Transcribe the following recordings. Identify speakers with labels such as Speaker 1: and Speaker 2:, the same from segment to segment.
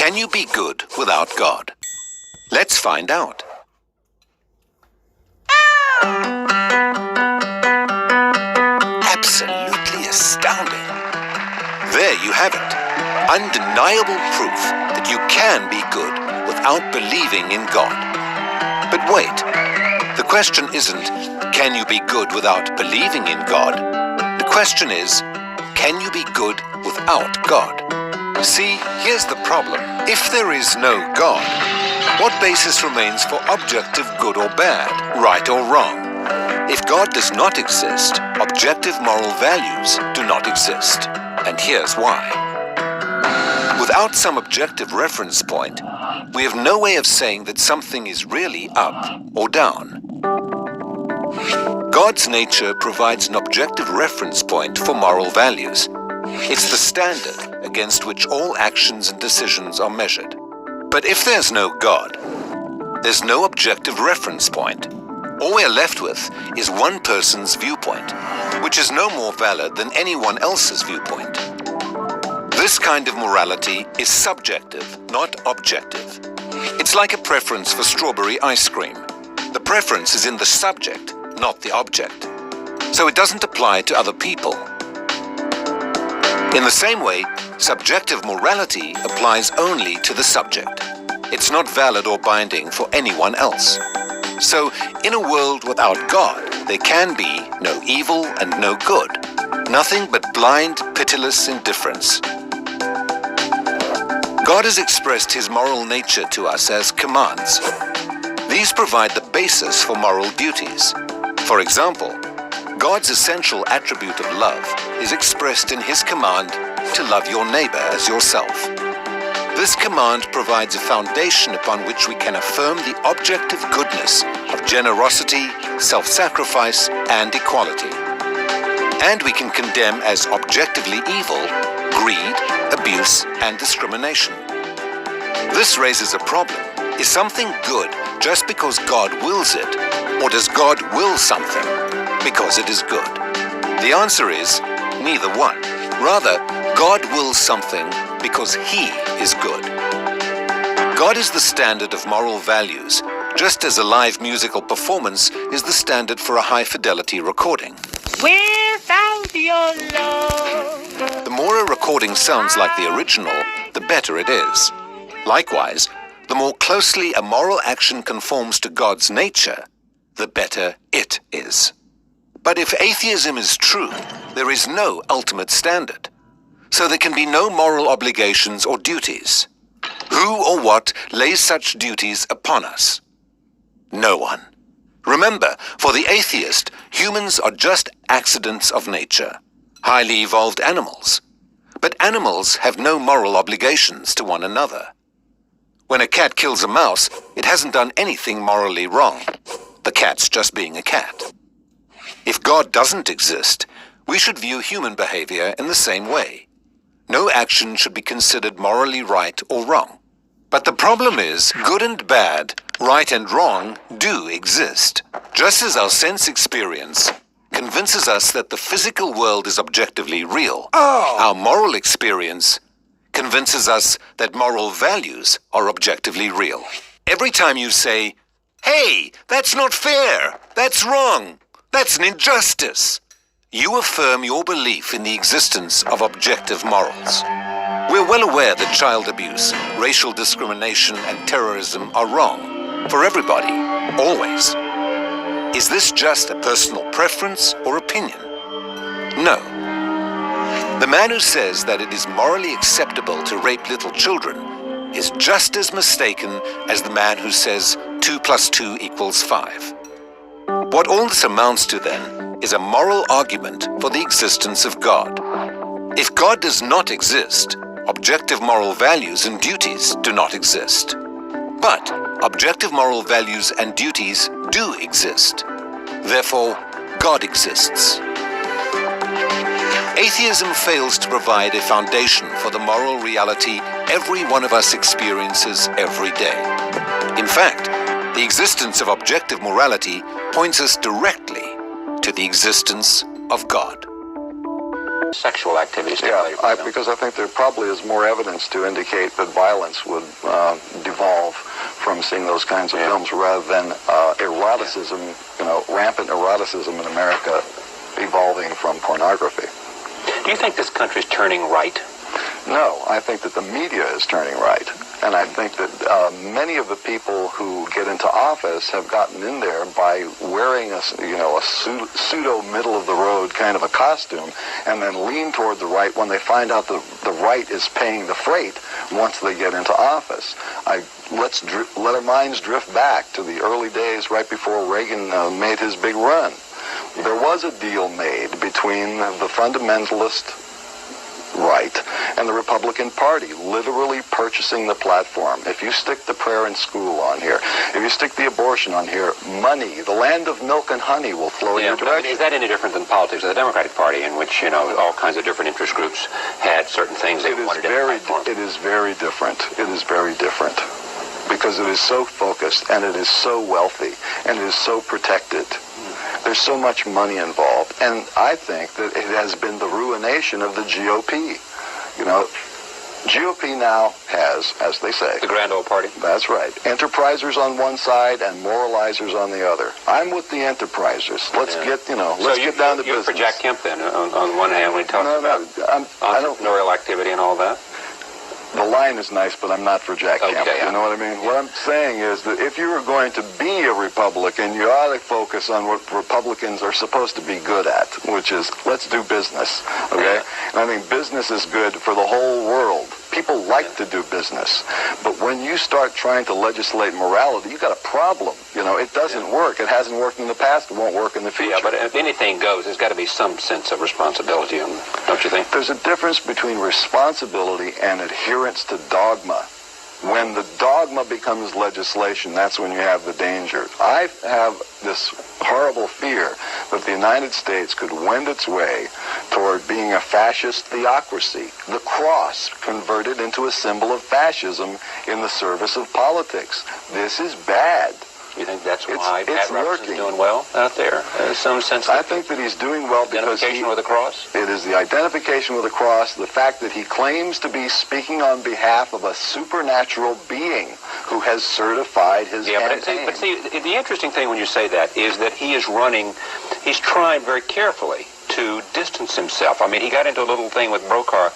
Speaker 1: Can you be good without God? Let's find out. Absolutely astounding. There you have it. Undeniable proof that you can be good without believing in God. But wait, the question isn't, can you be good without believing in God? The question is, can you be good without God? See, here's the problem. If there is no God, what basis remains for objective good or bad, right or wrong? If God does not exist, objective moral values do not exist. And here's why. Without some objective reference point, we have no way of saying that something is really up or down. God's nature provides an objective reference point for moral values. It's the standard against which all actions and decisions are measured. But if there's no God, there's no objective reference point. All we're left with is one person's viewpoint, which is no more valid than anyone else's viewpoint. This kind of morality is subjective, not objective. It's like a preference for strawberry ice cream. The preference is in the subject, not the object. So it doesn't apply to other people. In the same way, subjective morality applies only to the subject. It's not valid or binding for anyone else. So, in a world without God, there can be no evil and no good. Nothing but blind, pitiless indifference. God has expressed his moral nature to us as commands. These provide the basis for moral duties. For example, God's essential attribute of love is expressed in his command to love your neighbor as yourself. This command provides a foundation upon which we can affirm the objective goodness of generosity, self-sacrifice, and equality. And we can condemn as objectively evil greed, abuse, and discrimination. This raises a problem. Is something good just because God wills it, or does God will something because it is good? The answer is neither one. Rather, God wills something because he is good. God is the standard of moral values, just as a live musical performance is the standard for a high-fidelity recording.
Speaker 2: Without your love.
Speaker 1: The more a recording sounds like the original, the better it is. Likewise, the more closely a moral action conforms to God's nature, the better it is. But if atheism is true, there is no ultimate standard. So there can be no moral obligations or duties. Who or what lays such duties upon us? No one. Remember, for the atheist, humans are just accidents of nature, highly evolved animals. But animals have no moral obligations to one another. When a cat kills a mouse, it hasn't done anything morally wrong. The cat's just being a cat. If God doesn't exist, we should view human behavior in the same way. No action should be considered morally right or wrong. But the problem is, good and bad, right and wrong, do exist. Just as our sense experience convinces us that the physical world is objectively real, our moral experience convinces us that moral values are objectively real. Every time you say, "Hey, that's not fair, that's wrong, that's an injustice," you affirm your belief in the existence of objective morals. We're well aware that child abuse, racial discrimination, and terrorism are wrong for everybody, always. Is this just a personal preference or opinion? No. The man who says that it is morally acceptable to rape little children is just as mistaken as the man who says 2 + 2 = 5. What all this amounts to, then, is a moral argument for the existence of God. If God does not exist, objective moral values and duties do not exist. But objective moral values and duties do exist. Therefore, God exists. Atheism fails to provide a foundation for the moral reality every one of us experiences every day. In fact, the existence of objective morality points us directly to the existence of God.
Speaker 3: Sexual activity
Speaker 4: Yeah,
Speaker 3: stimulated.
Speaker 4: because I think there probably is more evidence to indicate that violence would devolve from seeing those kinds of films rather than eroticism, rampant eroticism in America evolving from pornography.
Speaker 3: Do you think this country's turning right?
Speaker 4: No, I think that the media is turning right. And I think that many of the people who get into office have gotten in there by wearing a pseudo middle of the road kind of a costume, and then lean toward the right when they find out the right is paying the freight once they get into office. Let's let our minds drift back to the early days right before Reagan made his big run. There was a deal made between the fundamentalist right and the Republican Party, literally purchasing the platform. If you stick the prayer in school on here, if you stick the abortion on here, money, the land of milk and honey will flow in your direction.
Speaker 3: Is that any different than politics of the Democratic Party, in which all kinds of different interest groups had certain things they wanted in the platform?
Speaker 4: It is very different. It is very different because it is so focused and it is so wealthy and it is so protected. There's so much money involved, and I think that it has been the ruination of the GOP. GOP now has, as they say,
Speaker 3: the grand old party.
Speaker 4: That's right. Enterprisers on one side and moralizers on the other. I'm with the enterprisers. Let's get get down to business.
Speaker 3: You're for Jack Kemp then, on one hand, when he talks about entrepreneurial activity and all that?
Speaker 4: The line is nice, but I'm not for Jack Kemp.
Speaker 3: Yeah.
Speaker 4: You know what I mean? What I'm saying is that if you are going to be a Republican, you ought to focus on what Republicans are supposed to be good at, which is let's do business, okay? And I think business is good for the whole world. People like to do business. But when you start trying to legislate morality, you've got a problem. It doesn't work. It hasn't worked in the past. It won't work in the future.
Speaker 3: Yeah, but if anything goes, there's got to be some sense of responsibility, don't you think?
Speaker 4: There's a difference between responsibility and adherence to dogma. When the dogma becomes legislation, that's when you have the danger. I have this horrible fear that the United States could wend its way toward being a fascist theocracy. The cross converted into a symbol of fascism in the service of politics. This is bad.
Speaker 3: You think that's why
Speaker 4: Pat
Speaker 3: Robertson's doing well out there? Some sense
Speaker 4: I think that he's doing well because
Speaker 3: identification with the cross?
Speaker 4: It is the identification with the cross, the fact that he claims to be speaking on behalf of a supernatural being who has certified his campaign.
Speaker 3: But see, the interesting thing when you say that is that he's trying very carefully to distance himself. I mean, he got into a little thing with Brokaw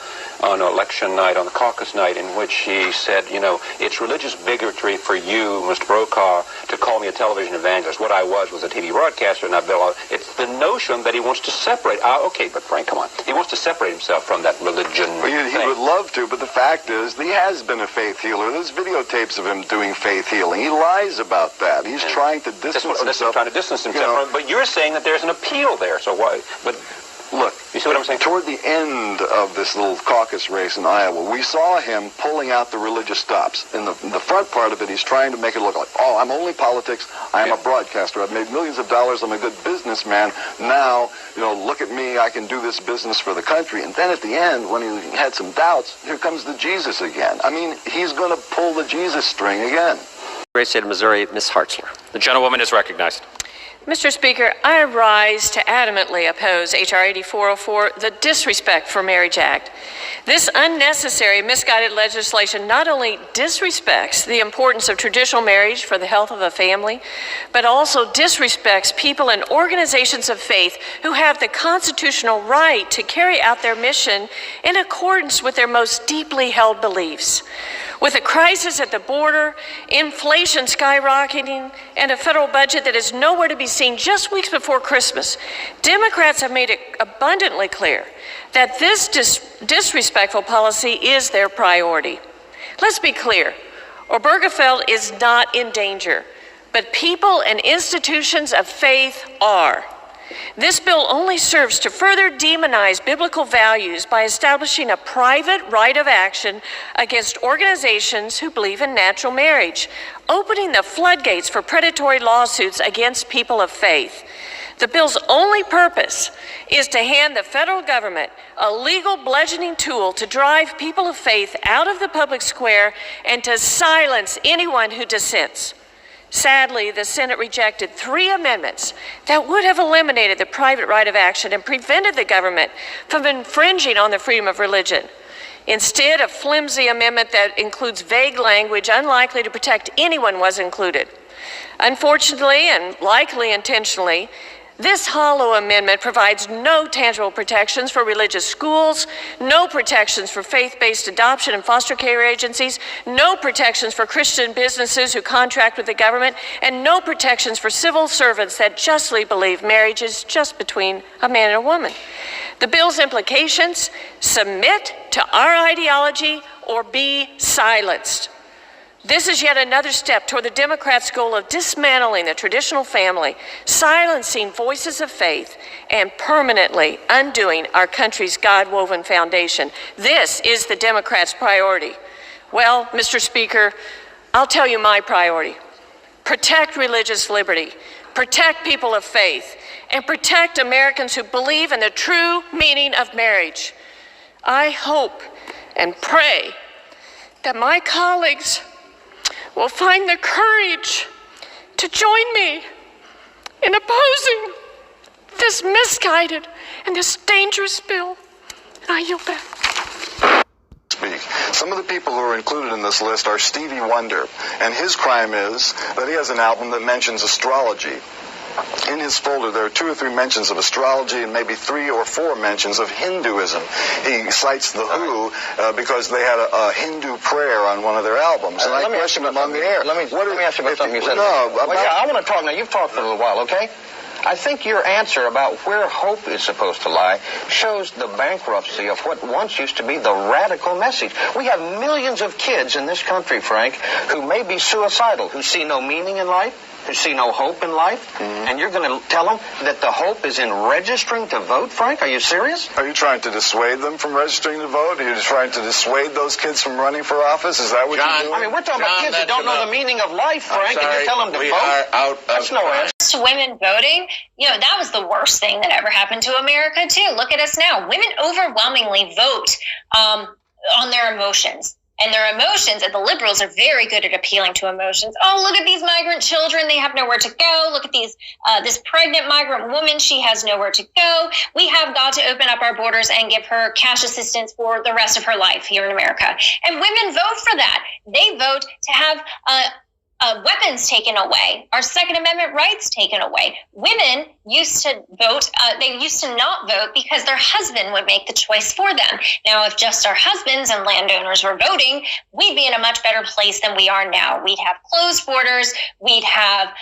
Speaker 3: on election night, on the caucus night, in which he said, it's religious bigotry for you, Mr. Brokaw, to call me a television evangelist. What I was a TV broadcaster, and it's the notion that he wants to separate. Okay, but Frank, come on. He wants to separate himself from that religion thing.
Speaker 4: He would love to, but the fact is, he has been a faith healer. There's videotapes of him doing faith healing. He lies about that. He's trying to distance himself.
Speaker 3: That's trying to distance himself. But you're saying that there's an appeal there, so why? But
Speaker 4: look,
Speaker 3: you see what I'm saying?
Speaker 4: Toward the end of this little caucus race in Iowa, we saw him pulling out the religious stops. In the front part of it, he's trying to make it look like, I'm only politics. I'm a broadcaster. I've made millions of dollars. I'm a good businessman. Now, look at me. I can do this business for the country. And then at the end, when he had some doubts, here comes the Jesus again. I mean, he's going to pull the Jesus string again.
Speaker 5: Great State of Missouri, Ms. Hartzler. The gentlewoman is recognized.
Speaker 6: Mr. Speaker, I rise to adamantly oppose H.R. 8404, the Disrespect for Marriage Act. This unnecessary, misguided legislation not only disrespects the importance of traditional marriage for the health of a family, but also disrespects people and organizations of faith who have the constitutional right to carry out their mission in accordance with their most deeply held beliefs. With a crisis at the border, inflation skyrocketing, and a federal budget that is nowhere to be seen just weeks before Christmas, Democrats have made it abundantly clear that this disrespectful policy is their priority. Let's be clear, Obergefell is not in danger, but people and institutions of faith are. This bill only serves to further demonize biblical values by establishing a private right of action against organizations who believe in natural marriage, opening the floodgates for predatory lawsuits against people of faith. The bill's only purpose is to hand the federal government a legal bludgeoning tool to drive people of faith out of the public square and to silence anyone who dissents. Sadly, the Senate rejected 3 amendments that would have eliminated the private right of action and prevented the government from infringing on the freedom of religion. Instead, a flimsy amendment that includes vague language unlikely to protect anyone was included. Unfortunately, and likely intentionally, this hollow amendment provides no tangible protections for religious schools, no protections for faith-based adoption and foster care agencies, no protections for Christian businesses who contract with the government, and no protections for civil servants that justly believe marriage is just between a man and a woman. The bill's implications: submit to our ideology or be silenced. This is yet another step toward the Democrats' goal of dismantling the traditional family, silencing voices of faith, and permanently undoing our country's God-woven foundation. This is the Democrats' priority. Well, Mr. Speaker, I'll tell you my priority. Protect religious liberty, protect people of faith, and protect Americans who believe in the true meaning of marriage. I hope and pray that my colleagues will find the courage to join me in opposing this misguided and this dangerous bill. And I yield back.
Speaker 4: Some of the people who are included in this list are Stevie Wonder, and his crime is that he has an album that mentions astrology. In his folder, there are 2 or 3 mentions of astrology and maybe 3 or 4 mentions of Hinduism. He cites The Who because they had a Hindu prayer on one of their albums. And I questioned him on the air.
Speaker 7: Let me ask you about something you said.
Speaker 4: No,
Speaker 7: I want to talk now. You've talked for a little while, okay? I think your answer about where hope is supposed to lie shows the bankruptcy of what once used to be the radical message. We have millions of kids in this country, Frank, who may be suicidal, who see no meaning in life, who see no hope in life, and you're going to tell them that the hope is in registering to vote, Frank? Are you serious?
Speaker 4: Are you trying to dissuade them from registering to vote? Are you trying to dissuade those kids from running for office? Is that what you're doing?
Speaker 7: I mean, we're talking about kids that don't know the meaning of life, Frank, and you tell them to vote? That's no answer.
Speaker 8: To women voting, that was the worst thing that ever happened to America, too. Look at us now. Women overwhelmingly vote on their emotions. And their emotions, and the liberals are very good at appealing to emotions. Oh, look at these migrant children. They have nowhere to go. Look at this pregnant migrant woman. She has nowhere to go. We have got to open up our borders and give her cash assistance for the rest of her life here in America. And women vote for that. They vote to have weapons taken away, our Second Amendment rights taken away. Women used to vote, they used to not vote because their husband would make the choice for them. Now, if just our husbands and landowners were voting, we'd be in a much better place than we are now. We'd have closed borders. We'd have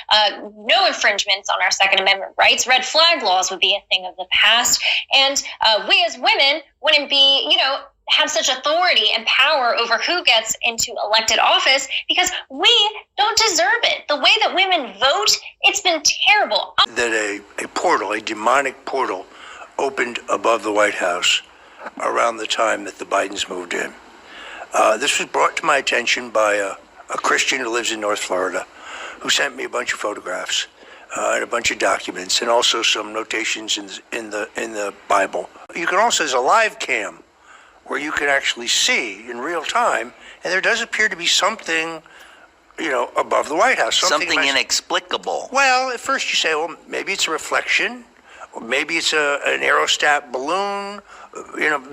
Speaker 8: no infringements on our Second Amendment rights. Red flag laws would be a thing of the past. And we as women wouldn't be, have such authority and power over who gets into elected office because we don't deserve it. The way that women vote, it's been terrible.
Speaker 9: That a demonic portal opened above the White House around the time that the Bidens moved in. This was brought to my attention by a Christian who lives in North Florida who sent me a bunch of photographs and a bunch of documents and also some notations in the Bible. You can also, there's a live cam where you can actually see in real time, and there does appear to be something, above the White House.
Speaker 10: Something inexplicable.
Speaker 9: Well, at first you say, well, maybe it's a reflection, or maybe it's an aerostat balloon,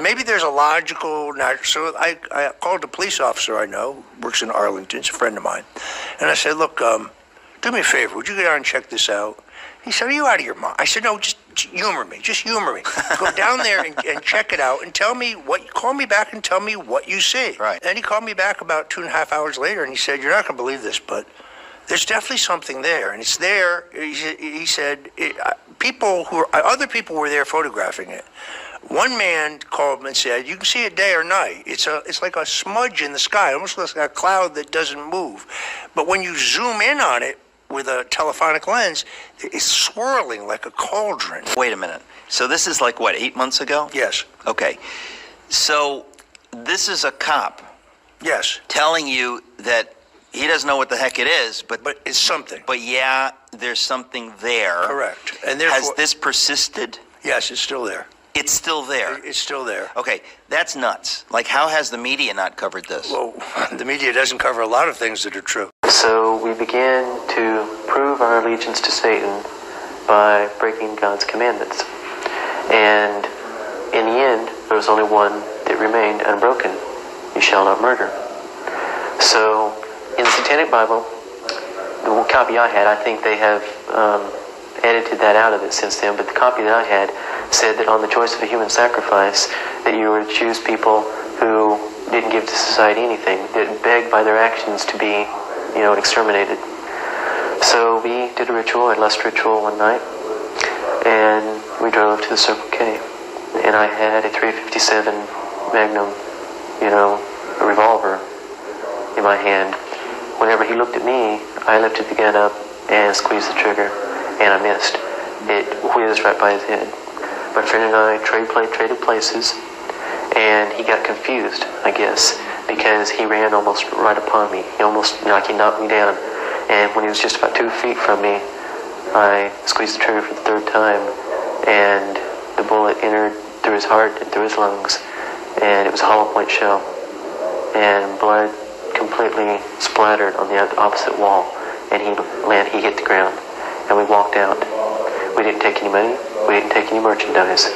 Speaker 9: maybe there's a logical, so I called a police officer I know, who works in Arlington, it's a friend of mine, and I said, look, do me a favor, would you go down and check this out? He said, are you out of your mind? I said, no, just humor me. Go down there and check it out and call me back and tell me what you see.
Speaker 10: Right.
Speaker 9: Then he called me back about 2.5 hours later and he said, you're not going to believe this, but there's definitely something there. And it's there, he said, other people were there photographing it. One man called and said, you can see it day or night. It's like a smudge in the sky, almost like a cloud that doesn't move. But when you zoom in on it, with a telephonic lens, it's swirling like a cauldron.
Speaker 10: Wait a minute. So this is like, 8 months ago?
Speaker 9: Yes.
Speaker 10: Okay. So this is a cop.
Speaker 9: Yes.
Speaker 10: Telling you that he doesn't know what the heck it is, but
Speaker 9: it's something.
Speaker 10: But yeah, there's something there.
Speaker 9: Correct. And therefore,
Speaker 10: has this persisted?
Speaker 9: Yes, it's still there.
Speaker 10: It's still there.
Speaker 9: It's still there.
Speaker 10: Okay, that's nuts. Like, how has the media not covered this?
Speaker 9: Well, the media doesn't cover a lot of things that are true.
Speaker 11: So we began to prove our allegiance to Satan by breaking God's commandments. And in the end, there was only one that remained unbroken. You shall not murder. So in the Satanic Bible, the copy I had, I think they have edited that out of it since then, but the copy that I had said that on the choice of a human sacrifice, that you were to choose people who didn't give to society anything, that begged by their actions to be, exterminated. So we did a lust ritual one night, and we drove to the Circle K, and I had a .357 Magnum, a revolver in my hand. Whenever he looked at me, I lifted the gun up and squeezed the trigger, and I missed. It whizzed right by his head. My friend and I traded places, and he got confused, I guess, because he ran almost right upon me. He knocked me down. And when he was just about 2 feet from me, I squeezed the trigger for the third time, and the bullet entered through his heart and through his lungs, and it was a hollow point shell, and blood completely splattered on the opposite wall, and he hit the ground, and we walked out. We didn't take any money, we didn't take any merchandise.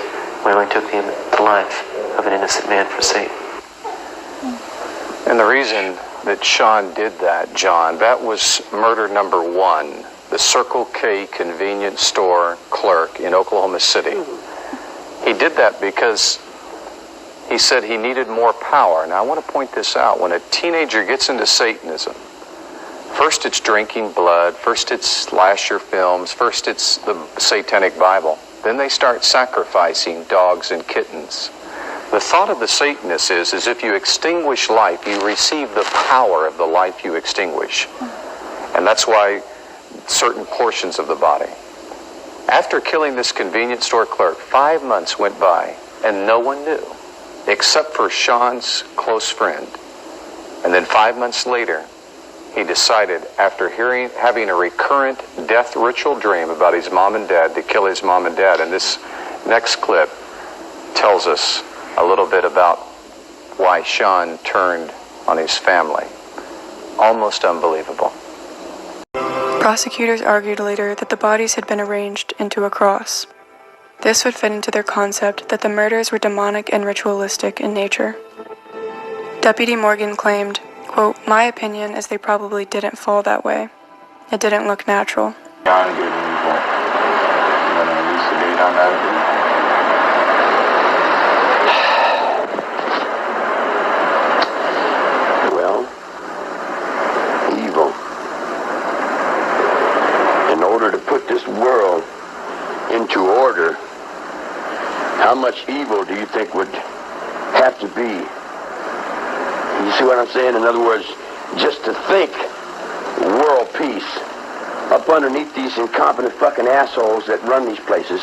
Speaker 11: We only took the life of an innocent man for Satan.
Speaker 12: And the reason that Sean did that, John, that was murder number 1, the Circle K convenience store clerk in Oklahoma City. He did that because he said he needed more power. Now I want to point this out. When a teenager gets into Satanism, first it's drinking blood, first it's slasher films, first it's the Satanic Bible. Then they start sacrificing dogs and kittens. The thought of the Satanists is if you extinguish life, you receive the power of the life you extinguish. And that's why certain portions of the body. After killing this convenience store clerk, 5 months went by and no one knew, except for Sean's close friend. And then 5 months later, he decided, after having a recurrent death ritual dream about his mom and dad, to kill his mom and dad. And this next clip tells us a little bit about why Sean turned on his family. Almost unbelievable.
Speaker 13: Prosecutors argued later that the bodies had been arranged into a cross. This would fit into their concept that the murders were demonic and ritualistic in nature. Deputy Morgan claimed, quote, "My opinion is they probably didn't fall that way. It didn't look natural."
Speaker 14: John gave me info. You want to elucidate on that a bit? Well, evil. In order to put this world into order, how much evil do you think would have to be? You see what I'm saying? In other words, just to think world peace up underneath these incompetent fucking assholes that run these places.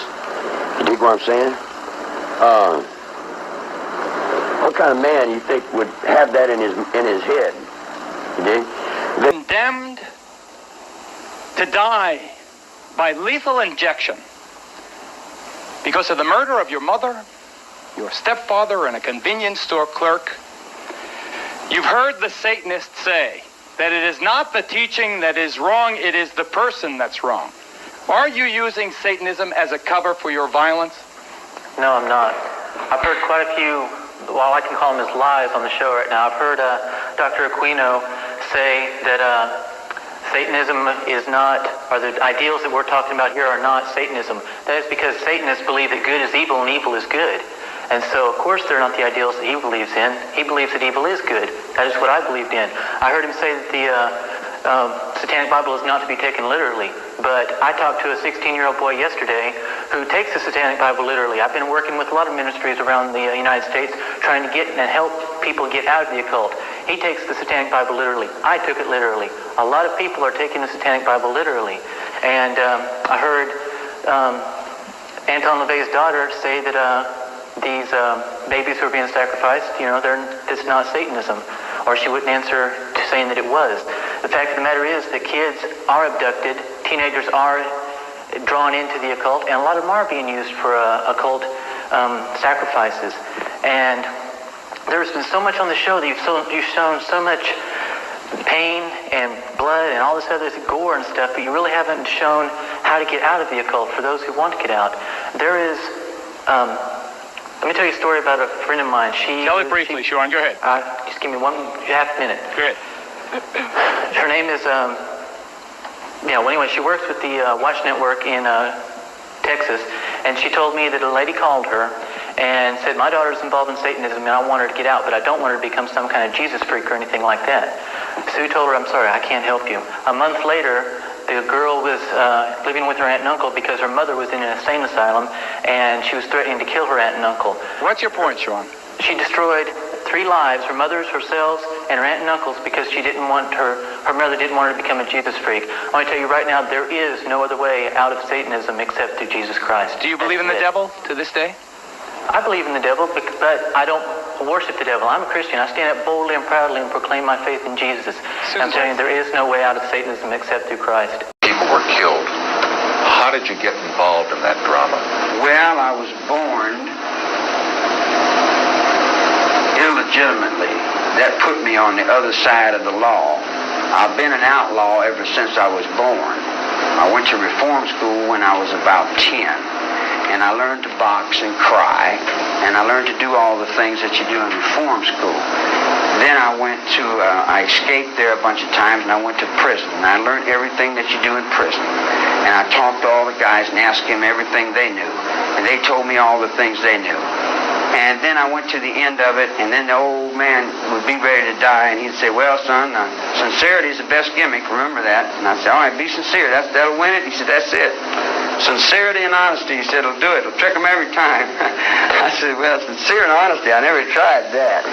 Speaker 14: You dig what I'm saying? What kind of man you think would have that in his head? You dig?
Speaker 15: Condemned to die by lethal injection because of the murder of your mother, your stepfather, and a convenience store clerk. You've heard the Satanists say that it is not the teaching that is wrong, it is the person that's wrong. Are you using Satanism as a cover for your violence?
Speaker 11: No, I'm not. I've heard quite a few, well, I can call them as lies on the show right now. I've heard Dr. Aquino say that Satanism is not, or the ideals that we're talking about here are not Satanism. That is because Satanists believe that good is evil and evil is good. And so, of course, they're not the ideals that he believes in. He believes that evil is good. That is what I believed in. I heard him say that the Satanic Bible is not to be taken literally. But I talked to a 16-year-old boy yesterday who takes the Satanic Bible literally. I've been working with a lot of ministries around the United States trying to get and help people get out of the occult. He takes the Satanic Bible literally. I took it literally. A lot of people are taking the Satanic Bible literally. And I heard Anton LaVey's daughter say that these babies who are being sacrificed, it's not Satanism. Or she wouldn't answer to saying that it was. The fact of the matter is that kids are abducted, teenagers are drawn into the occult, and a lot of them are being used for occult sacrifices. And there's been so much on the show that you've shown so much pain pain and blood and all this other gore and stuff, but you really haven't shown how to get out of the occult for those who want to get out. There is, let me tell you a story about a friend of mine.
Speaker 15: Tell it briefly, Sean. Go ahead.
Speaker 11: Just give me 1.5 minutes.
Speaker 15: Go ahead.
Speaker 11: Her name is, anyway, she works with the Watch Network in Texas, and she told me that a lady called her and said, my daughter's involved in Satanism and I want her to get out, but I don't want her to become some kind of Jesus freak or anything like that. Sue told her, I'm sorry, I can't help you. A month later, the girl was living with her aunt and uncle because her mother was in an insane asylum and she was threatening to kill her aunt and uncle.
Speaker 15: What's your point, Sean?
Speaker 11: She destroyed 3 lives, her mother's, herself, and her aunt and uncle's, because she didn't want her mother didn't want her to become a Jesus freak. I want to tell you right now, there is no other way out of Satanism except through Jesus Christ.
Speaker 15: Do you believe in the devil to this day?
Speaker 11: I believe in the devil, but I don't worship the devil. I'm a Christian. I stand up boldly and proudly and proclaim my faith in Jesus. I'm telling you, there is no way out of Satanism except through Christ.
Speaker 16: People were killed. How did you get involved in that drama?
Speaker 17: Well, I was born illegitimately. That put me on the other side of the law. I've been an outlaw ever since I was born. I went to reform school when I was about 10. And I learned to box and cry, and I learned to do all the things that you do in reform school. Then I I escaped there a bunch of times, and I went to prison, and I learned everything that you do in prison. And I talked to all the guys and asked them everything they knew, and they told me all the things they knew. And then I went to the end of it, and then the old man would be ready to die, and he'd say, well, son, sincerity is the best gimmick, remember that. And I'd say, all right, be sincere, that'll win it. He said, that's it. Sincerity and honesty, he said, will do it. It'll trick them every time. I said, well, sincere and honesty, I never tried that.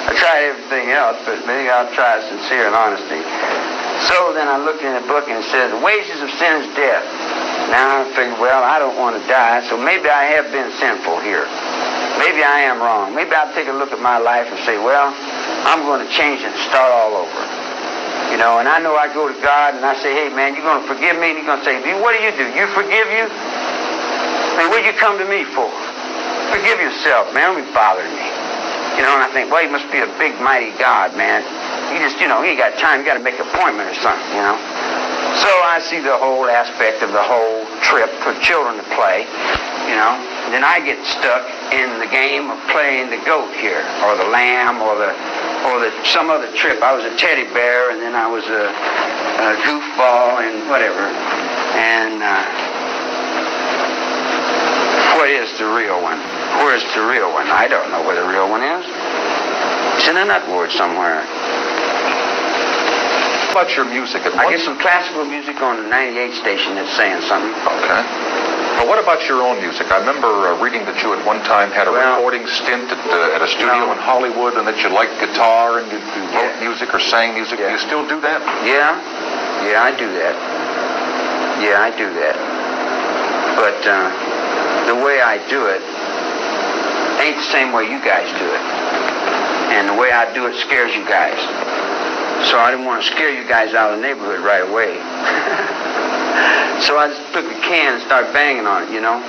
Speaker 17: I tried everything else, but maybe I'll try sincere and honesty. So then I looked in the book and it said, the wages of sin is death. Now I figured, well, I don't want to die, so maybe I have been sinful here. Maybe I am wrong. Maybe I'll take a look at my life and say, well, I'm going to change it and start all over. You know, and I know I go to God and I say, hey, man, you're going to forgive me? And he's going to say, what do? You forgive you? I mean, what did you come to me for? Forgive yourself, man. Don't be bothering me. You know, and I think, well, he must be a big, mighty God, man. He just, he ain't got time. You got to make an appointment or something, you know. So I see the whole aspect of the whole trip for children to play, you know. And then I get stuck in the game of playing the goat here, or the lamb, or some other trip. I was a teddy bear, and then I was a goofball, and whatever. And what is the real one? Where's the real one? I don't know where the real one is. It's in a nut word somewhere.
Speaker 16: What about your music?
Speaker 17: I get some classical music on the 98 station that's saying something.
Speaker 16: Okay. Well, what about your own music? I remember reading that you at one time had a recording stint at a studio in Hollywood, and that you liked guitar and you wrote music or sang music. Do you still do that?
Speaker 17: Yeah, I do that. Yeah, I do that. But the way I do it ain't the same way you guys do it. And the way I do it scares you guys. So I didn't want to scare you guys out of the neighborhood right away. So I just took a can and started banging on it, you know.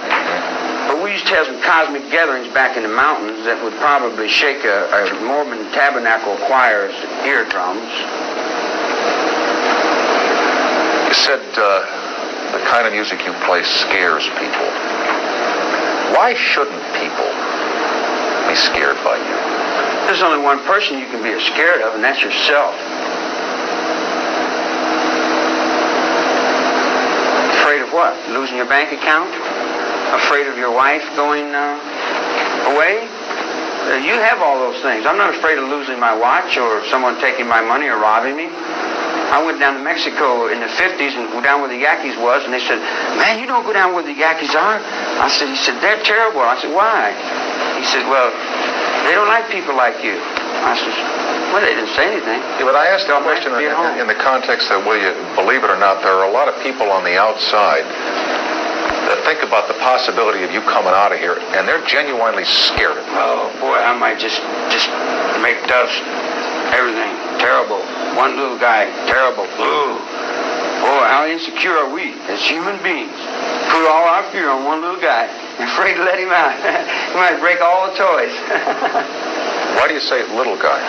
Speaker 17: But we used to have some cosmic gatherings back in the mountains that would probably shake a Mormon tabernacle choir's eardrums.
Speaker 16: You said the kind of music you play scares people. Why shouldn't people be scared by you?
Speaker 17: There's only one person you can be scared of, and that's yourself. Afraid of what? Losing your bank account? Afraid of your wife going away? You have all those things. I'm not afraid of losing my watch or someone taking my money or robbing me. I went down to Mexico in the 50s and down where the Yankees was, and they said, man, you don't go down where the Yankees are. He said, they're terrible. I said, why? He said, well, they don't like people like you. I said, well, they didn't say anything.
Speaker 16: Yeah, but I asked that question in the context that, well, you believe it or not, there are a lot of people on the outside that think about the possibility of you coming out of here, and they're genuinely scared of you.
Speaker 17: Oh, boy, I might just make dust. Everything. Terrible. One little guy. Terrible. Ooh. Boy, how insecure are we as human beings? Put all our fear on one little guy. We're afraid to let him out. He might break all the toys.
Speaker 16: Why do you say little guy?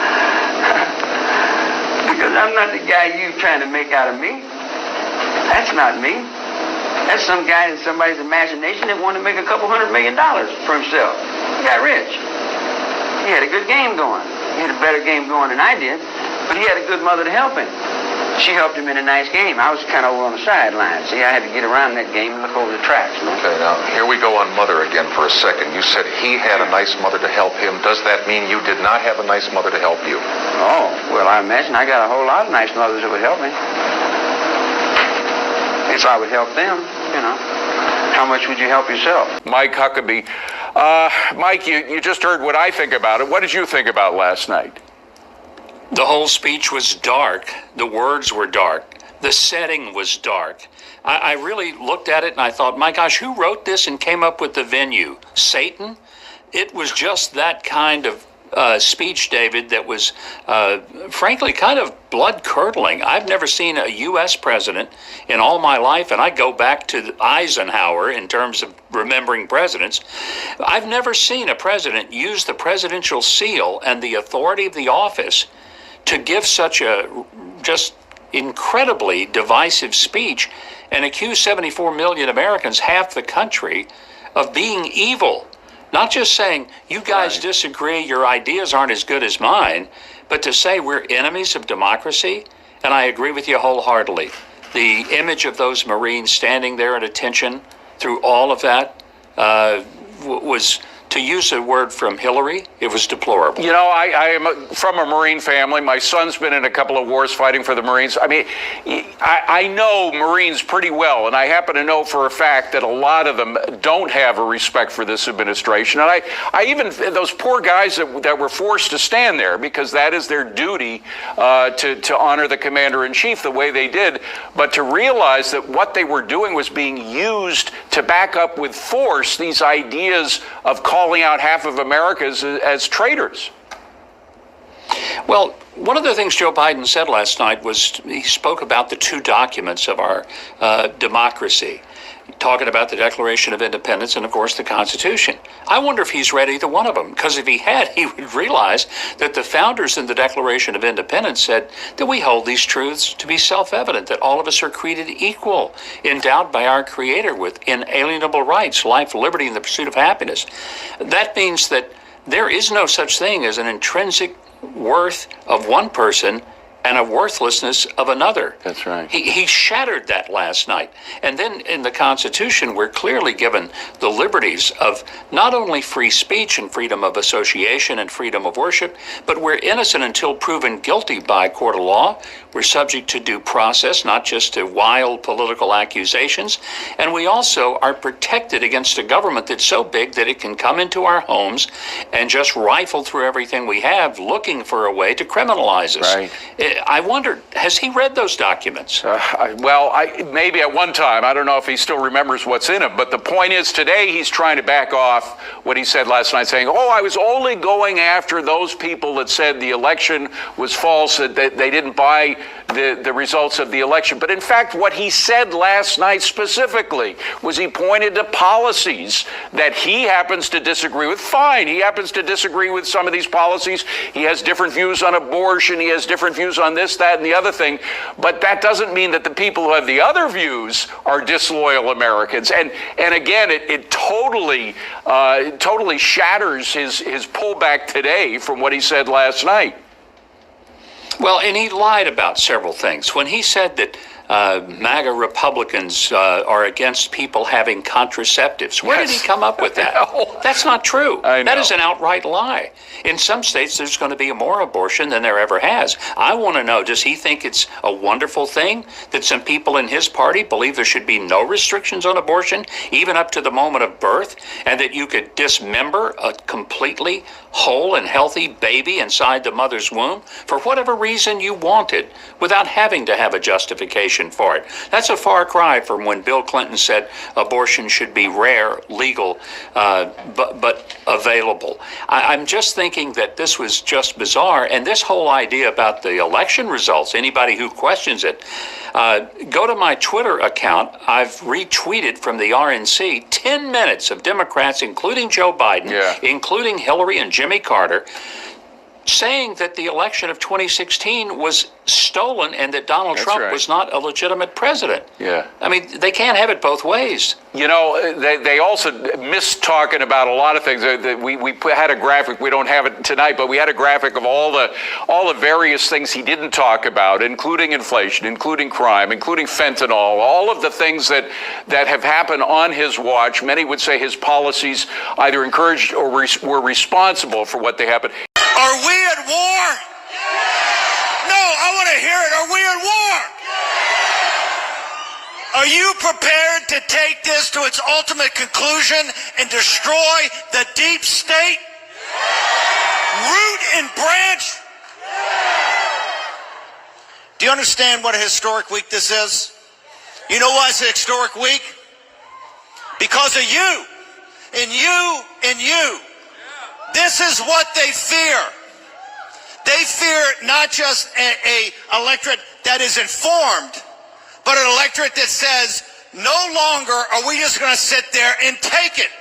Speaker 17: Because I'm not the guy you trying to make out of me. That's not me. That's some guy in somebody's imagination that wanted to make a couple $100 million for himself. He got rich. He had a good game going. He had a better game going than I did, but he had a good mother to help him. She helped him in a nice game. I was kind of over on the sideline. See, I had to get around that game and look over the tracks.
Speaker 16: Okay, now, here we go on mother again for a second. You said he had a nice mother to help him. Does that mean you did not have a nice mother to help you?
Speaker 17: Oh, well, I imagine I got a whole lot of nice mothers that would help me. If I would help them, you know. How much would you help yourself?
Speaker 12: Mike Huckabee. Mike, you just heard what I think about it. What did you think about last night?
Speaker 18: The whole speech was dark. The words were dark. The setting was dark. I really looked at it and I thought, my gosh, who wrote this and came up with the venue? Satan? It was just that kind of speech, David, that was, frankly, kind of blood-curdling. I've never seen a U.S. president in all my life, and I go back to Eisenhower in terms of remembering presidents. I've never seen a president use the presidential seal and the authority of the office to give such a just incredibly divisive speech and accuse 74 million Americans, half the country, of being evil. Not just saying, you guys disagree, your ideas aren't as good as mine, but to say we're enemies of democracy, and I agree with you wholeheartedly. The image of those Marines standing there at attention through all of that was, to use a word from Hillary, it was deplorable.
Speaker 12: You know, I am from a Marine family. My son's been in a couple of wars fighting for the Marines. I mean, I know Marines pretty well, and I happen to know for a fact that a lot of them don't have a respect for this administration. And I even, those poor guys that were forced to stand there because that is their duty to honor the commander-in-chief the way they did, but to realize that what they were doing was being used to back up with force these ideas of calling out half of America as traitors.
Speaker 18: Well, one of the things Joe Biden said last night was he spoke about the two documents of our democracy, talking about the Declaration of Independence and, of course, the Constitution. I wonder if he's read either one of them, because if he had, he would realize that the founders in the Declaration of Independence said that we hold these truths to be self-evident, that all of us are created equal, endowed by our Creator with inalienable rights, life, liberty, and the pursuit of happiness. That means that there is no such thing as an intrinsic worth of one person and a worthlessness of another.
Speaker 12: That's right.
Speaker 18: He shattered that last night. And then in the Constitution, we're clearly given the liberties of not only free speech and freedom of association and freedom of worship, but we're innocent until proven guilty by court of law. We're subject to due process, not just to wild political accusations. And we also are protected against a government that's so big that it can come into our homes and just rifle through everything we have, looking for a way to criminalize us.
Speaker 12: Right.
Speaker 18: I wondered, has he read those documents?
Speaker 12: Maybe at one time. I don't know if he still remembers what's in them. But the point is, today he's trying to back off what he said last night, saying, I was only going after those people that said the election was false, that they didn't buy the results of the election. But in fact, what he said last night specifically was he pointed to policies that he happens to disagree with. Fine, he happens to disagree with some of these policies. He has different views on abortion. He has different views on this, that, and the other thing. But that doesn't mean that the people who have the other views are disloyal Americans. And again, it totally shatters his pullback today from what he said last night.
Speaker 18: Well, and he lied about several things. When he said that MAGA Republicans are against people having contraceptives, where did he come up with that? That's not true. That is an outright lie. In some states, there's going to be more abortion than there ever has. I want to know, does he think it's a wonderful thing that some people in his party believe there should be no restrictions on abortion, even up to the moment of birth, and that you could dismember a completely whole and healthy baby inside the mother's womb for whatever reason you wanted without having to have a justification for it? That's a far cry from when Bill Clinton said abortion should be rare, legal, but available. I'm just thinking that this was just bizarre. And this whole idea about the election results, anybody who questions it, go to my Twitter account. I've retweeted from the RNC 10 minutes of Democrats, including Joe Biden, including Hillary and Jimmy Carter, saying that the election of 2016 was stolen and that Donald Trump was not a legitimate president.
Speaker 19: Yeah.
Speaker 18: I mean, they can't have it both ways.
Speaker 19: You know, they also miss talking about a lot of things. We had a graphic. We don't have it tonight, but we had a graphic of all the various things he didn't talk about, including inflation, including crime, including fentanyl, all of the things that have happened on his watch. Many would say his policies either encouraged or were responsible for what they happened.
Speaker 20: Are we at war? No, I want to hear it. Are we at war? Are you prepared to take this to its ultimate conclusion and destroy the deep state? Root and branch? Do you understand what a historic week this is? You know why it's a historic week? Because of you, and you, and you. This is what they fear. They fear not just a electorate that is informed, but an electorate that says, no longer are we just going to sit there and take it.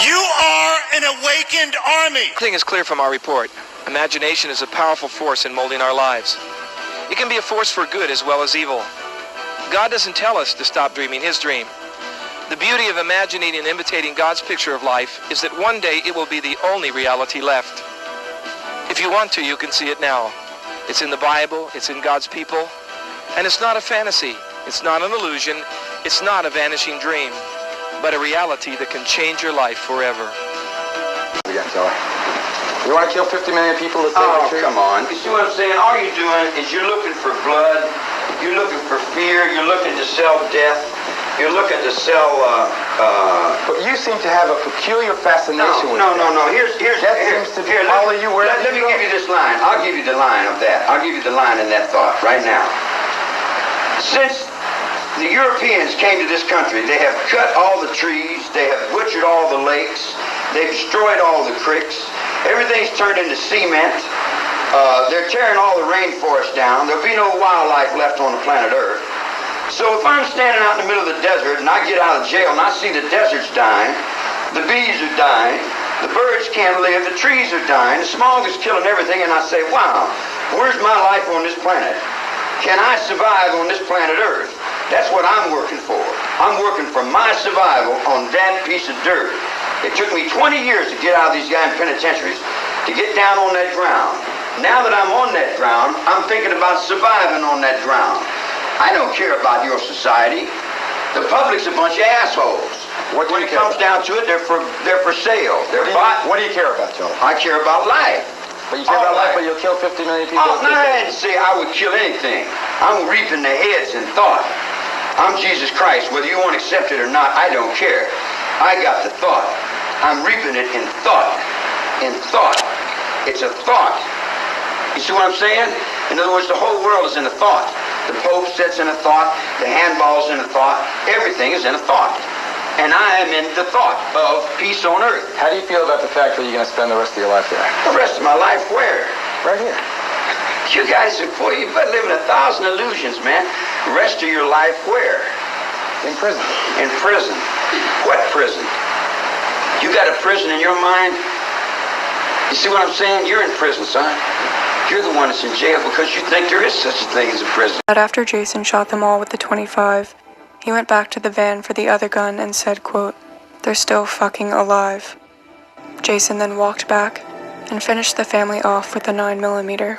Speaker 20: You are an awakened army.
Speaker 21: One thing is clear from our report. Imagination is a powerful force in molding our lives. It can be a force for good as well as evil. God doesn't tell us to stop dreaming his dream. The beauty of imagining and imitating God's picture of life is that one day it will be the only reality left. If you want to, you can see it now. It's in the Bible, it's in God's people, and it's not a fantasy, it's not an illusion, it's not a vanishing dream, but a reality that can change your life forever.
Speaker 22: Again, Zoe. You want to kill 50 million people to save the truth?
Speaker 17: Come on. You see what I'm saying? All you're doing is you're looking for blood, you're looking for fear, you're looking to sell death. You're looking to sell,
Speaker 22: But you seem to have a peculiar fascination with
Speaker 17: No. Here's
Speaker 22: that seems to follow you wherever
Speaker 17: Let me give you this line. I'll give you the line of that. I'll give you the line in that thought right now. Since the Europeans came to this country, they have cut all the trees, they have butchered all the lakes, they've destroyed all the creeks, everything's turned into cement, they're tearing all the rainforest down, there'll be no wildlife left on the planet Earth. So if I'm standing out in the middle of the desert and I get out of jail and I see the desert's dying, the bees are dying, the birds can't live, the trees are dying, the smog is killing everything, and I say, wow, where's my life on this planet? Can I survive on this planet Earth? That's what I'm working for. I'm working for my survival on that piece of dirt. It took me 20 years to get out of these guys penitentiaries, to get down on that ground. Now that I'm on that ground, I'm thinking about surviving on that ground. I don't care about your society. The public's a bunch of assholes. When it comes down to it, they're for sale.
Speaker 22: What do you care about, Joe?
Speaker 17: I care about life.
Speaker 22: But you care about life, but you'll kill 50 million people?
Speaker 17: No, I didn't say I would kill anything. I'm reaping the heads in thought. I'm Jesus Christ. Whether you want to accept it or not, I don't care. I got the thought. I'm reaping it in thought. In thought. It's a thought. You see what I'm saying? In other words, the whole world is in a thought. The Pope sits in a thought. The handball's in a thought. Everything is in a thought. And I am in the thought of peace on earth.
Speaker 22: How do you feel about the fact that you're going to spend the rest of your life there?
Speaker 17: The rest of my life where?
Speaker 22: Right here.
Speaker 17: You guys are poor. You've been living 1,000 illusions, man. The rest of your life where?
Speaker 22: In prison.
Speaker 17: In prison. What prison? You got a prison in your mind? You see what I'm saying? You're in prison, son. You're the one that's in jail because you think there is such a thing as a prison.
Speaker 13: But after Jason shot them all with the .25, he went back to the van for the other gun and said, quote, "They're still fucking alive." Jason then walked back and finished the family off with the 9mm.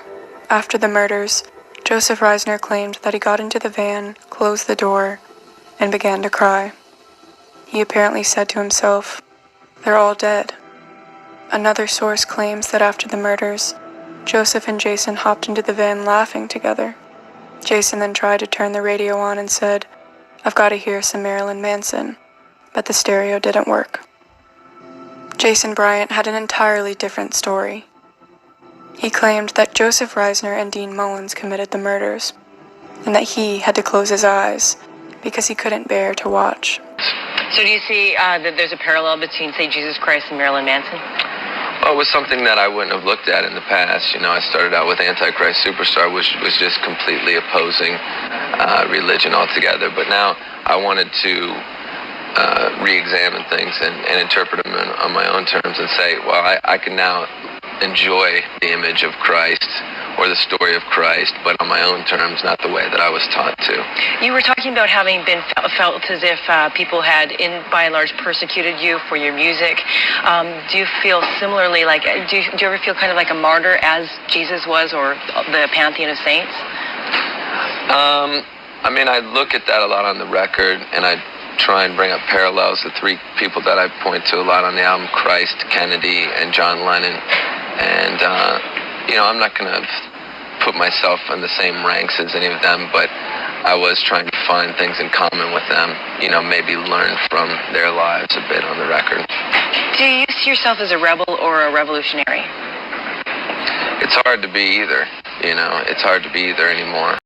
Speaker 13: After the murders, Joseph Reisner claimed that he got into the van, closed the door, and began to cry. He apparently said to himself, "They're all dead." Another source claims that after the murders, Joseph and Jason hopped into the van laughing together. Jason then tried to turn the radio on and said, "I've got to hear some Marilyn Manson," but the stereo didn't work. Jason Bryant had an entirely different story. He claimed that Joseph Reisner and Dean Mullins committed the murders, and that he had to close his eyes because he couldn't bear to watch.
Speaker 23: So do you see that there's a parallel between, say, Jesus Christ and Marilyn Manson?
Speaker 24: Well, it was something that I wouldn't have looked at in the past. You know, I started out with Antichrist Superstar, which was just completely opposing religion altogether. But now I wanted to re-examine things and interpret them on my own terms and say, well, I can now enjoy the image of Christ or the story of Christ, but on my own terms, not the way that I was taught to.
Speaker 23: You were talking about having been felt as if people had, by and large, persecuted you for your music. Do you feel similarly, like, do you ever feel kind of like a martyr as Jesus was, or the pantheon of saints?
Speaker 24: I mean, I look at that a lot on the record, and I try and bring up parallels. The three people that I point to a lot on the album: Christ, Kennedy, and John Lennon. And I'm not going to put myself in the same ranks as any of them, but I was trying to find things in common with them, maybe learn from their lives a bit on the record.
Speaker 23: Do you see yourself as a rebel or a revolutionary?
Speaker 24: It's hard to be either, it's hard to be either anymore.